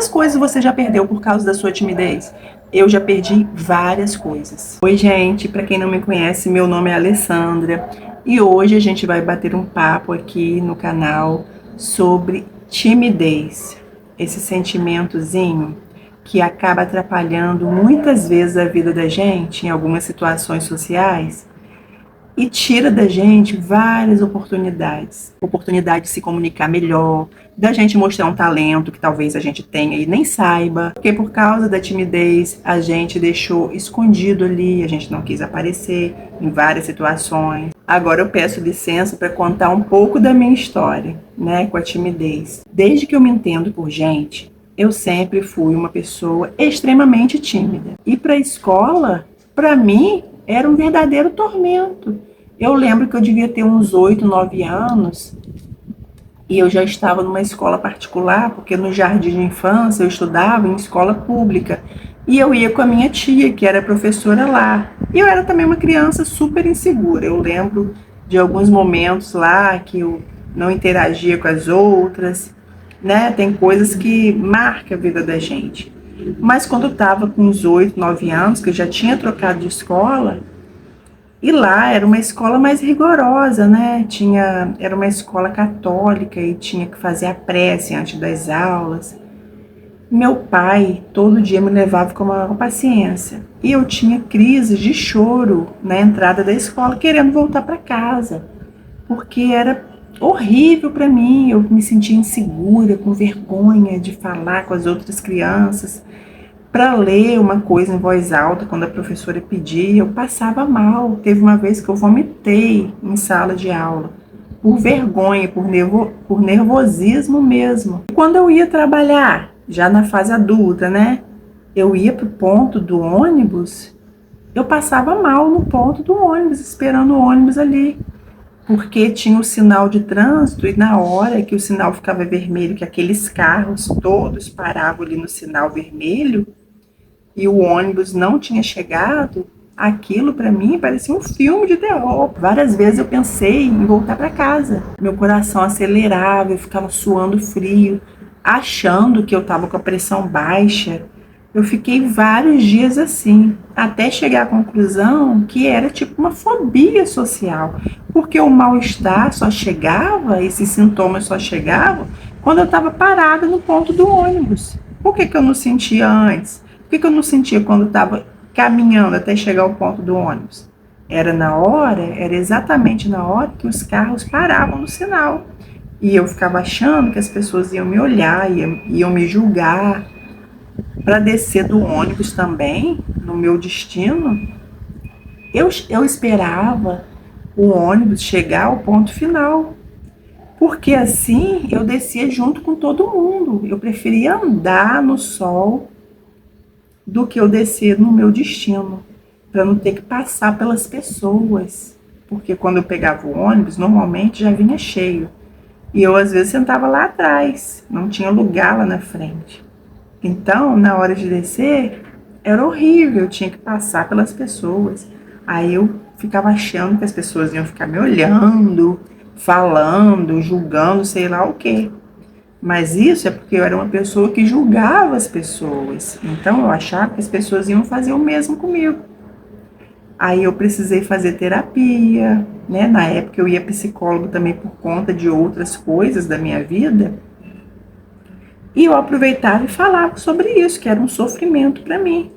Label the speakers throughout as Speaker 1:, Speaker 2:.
Speaker 1: Quantas coisas você já perdeu por causa da sua timidez? Eu já perdi várias coisas. Oi, gente, para quem não me conhece, meu nome é Alessandra e hoje a gente vai bater um papo aqui no canal sobre timidez. Esse sentimentozinho que acaba atrapalhando muitas vezes a vida da gente em algumas situações sociais e tira da gente várias oportunidades. Oportunidade de se comunicar melhor, da gente mostrar um talento que talvez a gente tenha e nem saiba, porque por causa da timidez a gente deixou escondido ali, a gente não quis aparecer em várias situações. Agora eu peço licença para contar um pouco da minha história, né, com a timidez. Desde que eu me entendo por gente, eu sempre fui uma pessoa extremamente tímida. E para a escola, para mim, era um verdadeiro tormento. Eu lembro que eu devia ter uns 8, 9 anos e eu já estava numa escola particular, porque no jardim de infância eu estudava em escola pública. E eu ia com a minha tia, que era professora lá. E eu era também uma criança super insegura. Eu lembro de alguns momentos lá que eu não interagia com as outras, né? Tem coisas que marcam a vida da gente. Mas quando eu estava com uns 8, 9 anos, que eu já tinha trocado de escola, e lá era uma escola mais rigorosa, né? Era uma escola católica e tinha que fazer a prece antes das aulas. Meu pai todo dia me levava com uma paciência. E eu tinha crises de choro na entrada da escola, querendo voltar para casa, porque era horrível para mim. Eu me sentia insegura, com vergonha de falar com as outras crianças. Para ler uma coisa em voz alta, quando a professora pedia, eu passava mal. Teve uma vez que eu vomitei em sala de aula, por vergonha, por nervosismo mesmo. Quando eu ia trabalhar, já na fase adulta, né? Eu ia para o ponto do ônibus, eu passava mal no ponto do ônibus, esperando o ônibus ali, porque tinha o sinal de trânsito e na hora que o sinal ficava vermelho, que aqueles carros todos paravam ali no sinal vermelho, e o ônibus não tinha chegado, aquilo para mim parecia um filme de terror. Várias vezes eu pensei em voltar para casa. Meu coração acelerava, eu ficava suando frio, achando que eu estava com a pressão baixa. Eu fiquei vários dias assim, até chegar à conclusão que era tipo uma fobia social, porque o mal-estar só chegava, esses sintomas só chegavam quando eu estava parada no ponto do ônibus. Por que eu não sentia antes? Por que eu não sentia quando estava caminhando até chegar ao ponto do ônibus? Era exatamente na hora que os carros paravam no sinal. E eu ficava achando que as pessoas iam me olhar, iam me julgar. Para descer do ônibus também, no meu destino, eu esperava o ônibus chegar ao ponto final. Porque assim eu descia junto com todo mundo. Eu preferia andar no sol do que eu descer no meu destino, para não ter que passar pelas pessoas, porque quando eu pegava o ônibus, normalmente já vinha cheio, e eu às vezes sentava lá atrás, não tinha lugar lá na frente. Então, na hora de descer, era horrível, eu tinha que passar pelas pessoas, aí eu ficava achando que as pessoas iam ficar me olhando, falando, julgando, sei lá o quê. Mas isso é porque eu era uma pessoa que julgava as pessoas. Então eu achava que as pessoas iam fazer o mesmo comigo. Aí eu precisei fazer terapia, né? Na época eu ia psicólogo também por conta de outras coisas da minha vida. E eu aproveitava e falava sobre isso, que era um sofrimento para mim.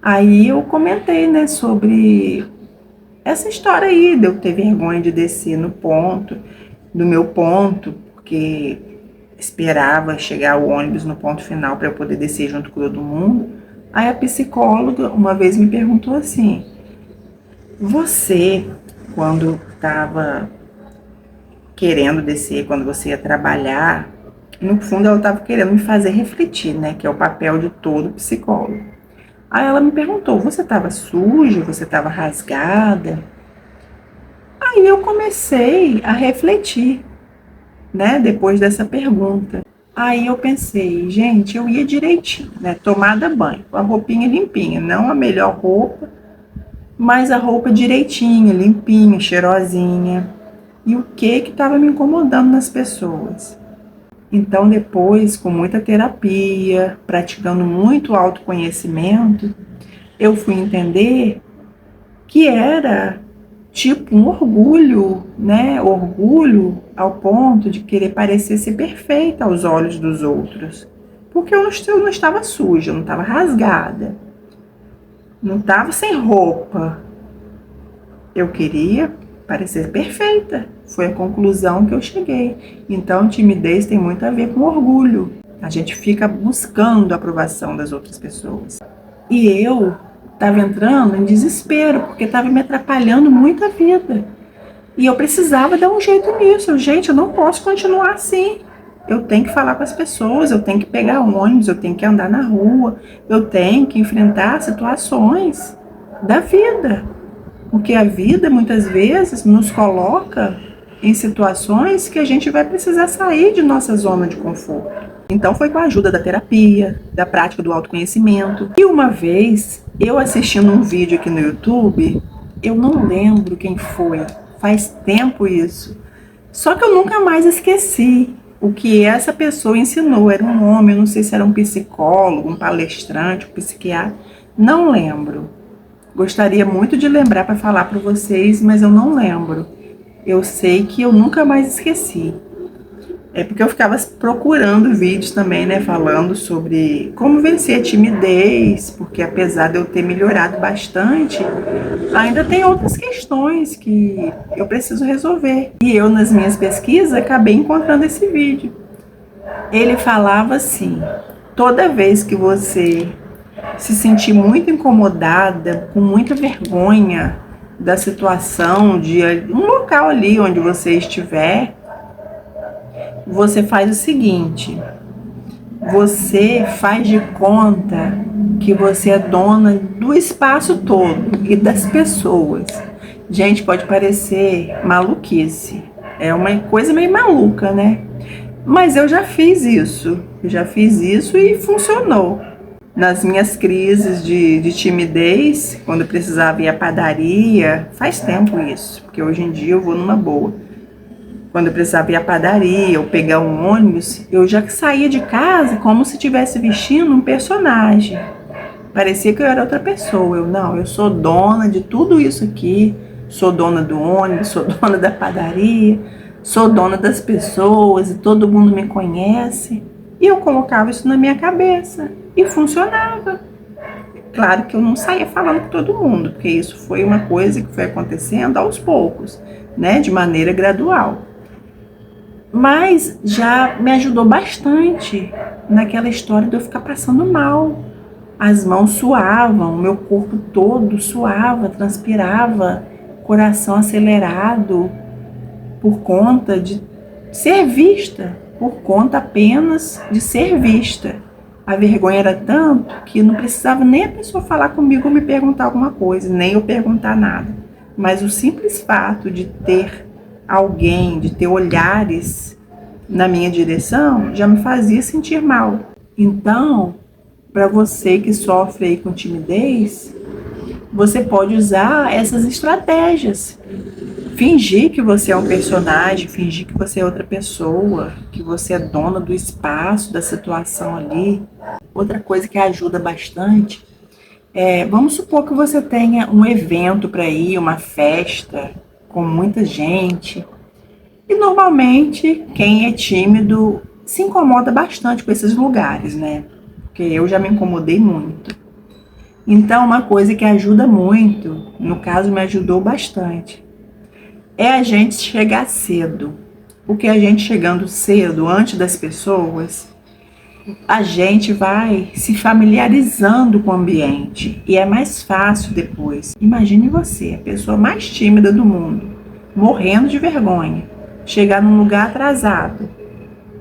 Speaker 1: Aí eu comentei, né, sobre essa história aí de eu ter vergonha de descer no meu ponto, porque esperava chegar o ônibus no ponto final para eu poder descer junto com todo mundo. Aí a psicóloga uma vez me perguntou assim: você, quando estava querendo descer, quando você ia trabalhar, no fundo ela estava querendo me fazer refletir, né, que é o papel de todo psicólogo. Aí ela me perguntou: você estava suja? Você estava rasgada? Aí eu comecei a refletir, né, depois dessa pergunta. Aí eu pensei, gente, eu ia direitinho, né, tomada banho, com a roupinha limpinha, não a melhor roupa, mas a roupa direitinha, limpinha, cheirosinha. E o que estava me incomodando nas pessoas? Então, depois, com muita terapia, praticando muito autoconhecimento, eu fui entender que era tipo um orgulho, né? Orgulho ao ponto de querer parecer ser perfeita aos olhos dos outros. Porque eu não estava suja, eu não estava rasgada, não estava sem roupa. Eu queria parecer perfeita. Foi a conclusão que eu cheguei. Então, timidez tem muito a ver com orgulho. A gente fica buscando a aprovação das outras pessoas. E eu estava entrando em desespero, porque estava me atrapalhando muito a vida. E eu precisava dar um jeito nisso. Gente, eu não posso continuar assim. Eu tenho que falar com as pessoas, eu tenho que pegar ônibus, eu tenho que andar na rua, eu tenho que enfrentar situações da vida. Porque a vida, muitas vezes, nos coloca em situações que a gente vai precisar sair de nossa zona de conforto. Então foi com a ajuda da terapia, da prática do autoconhecimento. E uma vez, eu assistindo um vídeo aqui no YouTube, eu não lembro quem foi, faz tempo isso. Só que eu nunca mais esqueci o que essa pessoa ensinou. Era um homem, eu não sei se era um psicólogo, um palestrante, um psiquiatra, não lembro. Gostaria muito de lembrar para falar para vocês, mas eu não lembro. Eu sei que eu nunca mais esqueci. É porque eu ficava procurando vídeos também, né, falando sobre como vencer a timidez, porque apesar de eu ter melhorado bastante, ainda tem outras questões que eu preciso resolver. E eu, nas minhas pesquisas, acabei encontrando esse vídeo. Ele falava assim: toda vez que você se sentir muito incomodada, com muita vergonha da situação, de um local ali onde você estiver, você faz o seguinte: você faz de conta que você é dona do espaço todo e das pessoas. Gente, pode parecer maluquice, é uma coisa meio maluca, né? Mas eu já fiz isso, e funcionou. Nas minhas crises de timidez, quando eu precisava ir à padaria, faz tempo isso, porque hoje em dia eu vou numa boa. Quando eu precisava ir à padaria ou pegar um ônibus, eu já saía de casa como se estivesse vestindo um personagem. Parecia que eu era outra pessoa. Eu sou dona de tudo isso aqui, sou dona do ônibus, sou dona da padaria, sou dona das pessoas e todo mundo me conhece. E eu colocava isso na minha cabeça e funcionava. Claro que eu não saía falando com todo mundo, porque isso foi uma coisa que foi acontecendo aos poucos, né, de maneira gradual. Mas já me ajudou bastante naquela história de eu ficar passando mal. As mãos suavam, o meu corpo todo suava, transpirava, coração acelerado, por conta de ser vista, por conta apenas de ser vista. A vergonha era tanto que não precisava nem a pessoa falar comigo ou me perguntar alguma coisa, nem eu perguntar nada. Mas o simples fato de ter alguém, de ter olhares na minha direção, já me fazia sentir mal. Então, para você que sofre aí com timidez, você pode usar essas estratégias. Fingir que você é um personagem, fingir que você é outra pessoa, que você é dona do espaço, da situação ali. Outra coisa que ajuda bastante vamos supor que você tenha um evento para ir, uma festa com muita gente. E normalmente quem é tímido se incomoda bastante com esses lugares, né? Porque eu já me incomodei muito. Então, uma coisa que ajuda muito, no caso me ajudou bastante, é a gente chegar cedo. Porque a gente chegando cedo, antes das pessoas, a gente vai se familiarizando com o ambiente e é mais fácil depois. Imagine você, a pessoa mais tímida do mundo, morrendo de vergonha, chegar num lugar atrasado,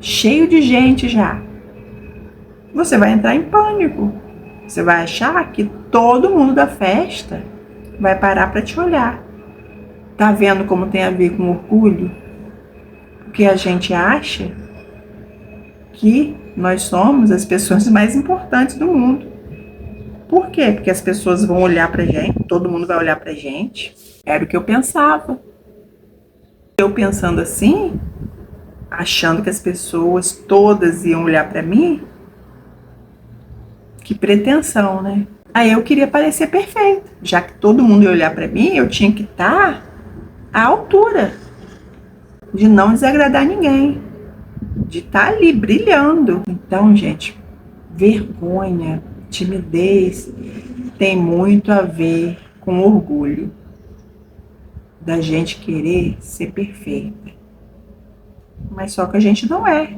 Speaker 1: cheio de gente já. Você vai entrar em pânico. Você vai achar que todo mundo da festa vai parar para te olhar. Tá vendo como tem a ver com orgulho? Porque a gente acha que nós somos as pessoas mais importantes do mundo. Por quê? Porque as pessoas vão olhar pra gente, todo mundo vai olhar pra gente. Era o que eu pensava. Eu pensando assim, achando que as pessoas todas iam olhar para mim. Que pretensão, né? Aí eu queria parecer perfeita. Já que todo mundo ia olhar para mim, eu tinha que estar à altura de não desagradar ninguém, de estar ali brilhando. Então, gente, vergonha, timidez tem muito a ver com orgulho, da gente querer ser perfeita. Mas só que a gente não é.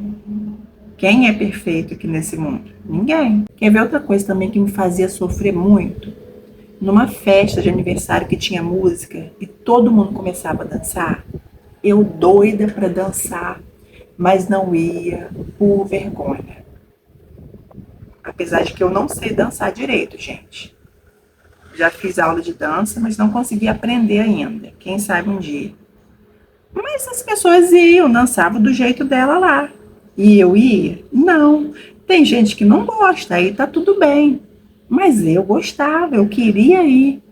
Speaker 1: Quem é perfeito aqui nesse mundo? Ninguém. Quer ver outra coisa também que me fazia sofrer muito? Numa festa de aniversário que tinha música e todo mundo começava a dançar, eu doida para dançar, mas não ia por vergonha. Apesar de que eu não sei dançar direito, gente. Já fiz aula de dança, mas não consegui aprender ainda. Quem sabe um dia. Mas as pessoas iam, dançavam do jeito dela lá. E eu ia? Não. Tem gente que não gosta, aí tá tudo bem. Mas eu gostava, eu queria ir.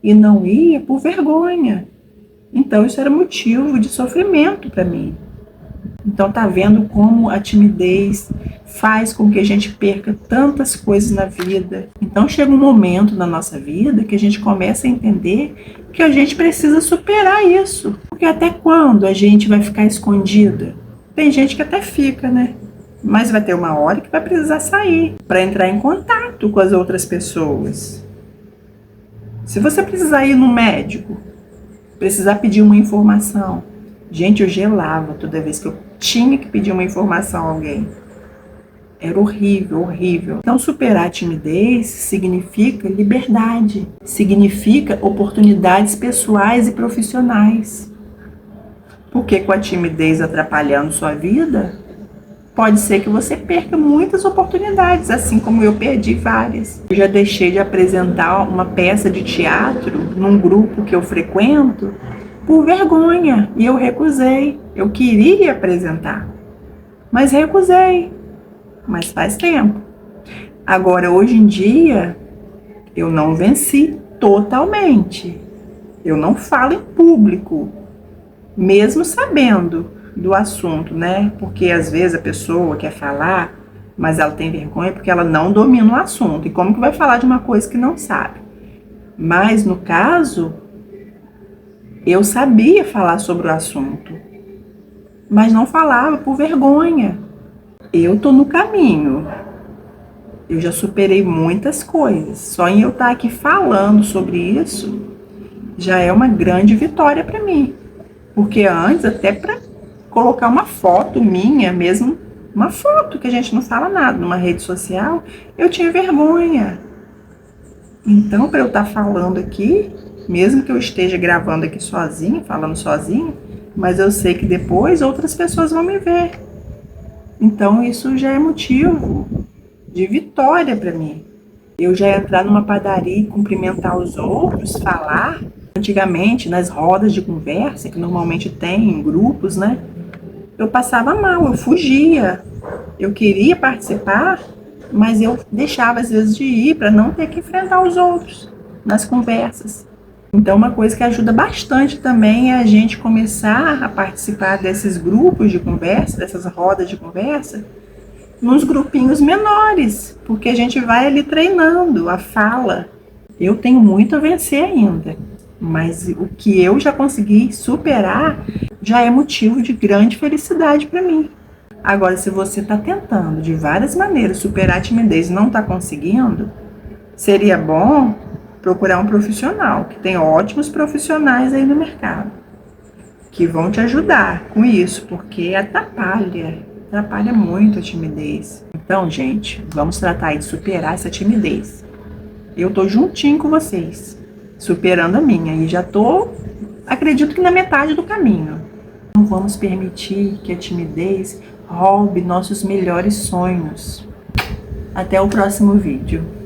Speaker 1: E não ia por vergonha. Então isso era motivo de sofrimento para mim. Então tá vendo como a timidez faz com que a gente perca tantas coisas na vida. Então chega um momento na nossa vida que a gente começa a entender que a gente precisa superar isso. Porque até quando a gente vai ficar escondida? Tem gente que até fica, né? Mas vai ter uma hora que vai precisar sair para entrar em contato com as outras pessoas. Se você precisar ir no médico, precisar pedir uma informação. Gente, eu gelava toda vez que eu tinha que pedir uma informação a alguém. Era horrível, horrível. Então, superar a timidez significa liberdade, significa oportunidades pessoais e profissionais. Porque com a timidez atrapalhando sua vida, pode ser que você perca muitas oportunidades, assim como eu perdi várias. Eu já deixei de apresentar uma peça de teatro num grupo que eu frequento por vergonha, e eu recusei. Eu queria apresentar, mas recusei. Mas faz tempo. Agora, hoje em dia, eu não venci totalmente. Eu não falo em público, mesmo sabendo do assunto, né? Porque às vezes a pessoa quer falar, mas ela tem vergonha porque ela não domina o assunto. E como que vai falar de uma coisa que não sabe? Mas no caso, eu sabia falar sobre o assunto, mas não falava por vergonha. Eu tô no caminho. Eu já superei muitas coisas. Só em eu estar aqui falando sobre isso já é uma grande vitória para mim. Porque antes, até para colocar uma foto minha mesmo, uma foto que a gente não fala nada numa rede social, eu tinha vergonha. Então, para eu estar falando aqui, mesmo que eu esteja gravando aqui sozinha, falando sozinha, mas eu sei que depois outras pessoas vão me ver. Então, isso já é motivo de vitória para mim. Eu já ia entrar numa padaria e cumprimentar os outros, falar. Antigamente, nas rodas de conversa, que normalmente tem em grupos, né? Eu passava mal, eu fugia. Eu queria participar, mas eu deixava às vezes de ir para não ter que enfrentar os outros nas conversas. Então, uma coisa que ajuda bastante também é a gente começar a participar desses grupos de conversa, dessas rodas de conversa, nos grupinhos menores, porque a gente vai ali treinando a fala. Eu tenho muito a vencer ainda, mas o que eu já consegui superar já é motivo de grande felicidade para mim. Agora, se você está tentando de várias maneiras superar a timidez e não está conseguindo, seria bom procurar um profissional, que tem ótimos profissionais aí no mercado, que vão te ajudar com isso, porque atrapalha muito a timidez. Então, gente, vamos tratar de superar essa timidez. Eu tô juntinho com vocês, superando a minha, e já tô, acredito que na metade do caminho. Não vamos permitir que a timidez roube nossos melhores sonhos. Até o próximo vídeo.